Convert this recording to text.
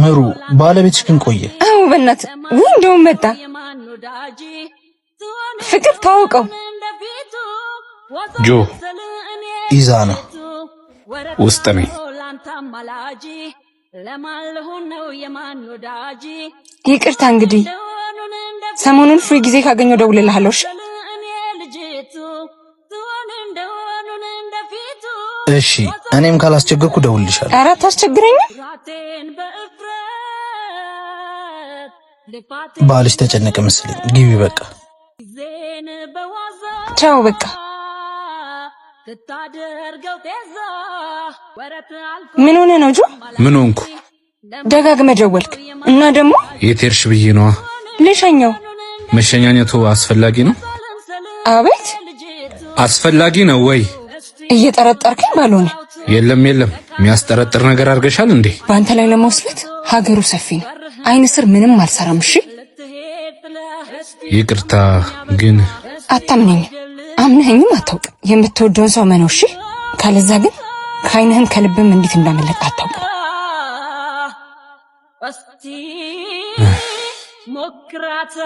ምሩ ባለቤትሽ ግን ቆየ? አዎ በእናትህ እንደው መጣ ፍቅር ታውቀው ጆ ኢዛና ውስጥ ነኝ። ይቅርታ እንግዲህ ሰሞኑን ፍሪ ጊዜ ካገኘው ደውልልሃለሁ። እሺ እኔም ካላስቸገርኩ ደውልልሻለሁ። ኧረ አታስቸግረኝ። ባልሽ ተጨነቀ መሰለኝ። ግቢ በቃ ቻው በቃ። ምን ሆነ ነው ጆ? ምን ሆንኩ? ደጋግመህ ደወልክ እና ደግሞ የት ሄድሽ ብዬ ነዋ። ልሸኘው። መሸኛኘቱ አስፈላጊ ነው? አቤት አስፈላጊ ነው ወይ? እየጠረጠርከኝ ባልሆነ። የለም የሚያስጠረጥር ነገር አድርገሻል እንዴ? በአንተ ላይ ለመወስለት ሀገሩ ሰፊ ነው። አይን ስር ምንም አልሰራም። እሺ ይቅርታ ግን አታምነኝም። አምነኸኝም አታውቅም። የምትወደውን ሰው መነው። እሺ ካለዛ ግን ከአይንህም ከልብም እንዴት እንዳመለጥ አታውቅም። ሞክራታ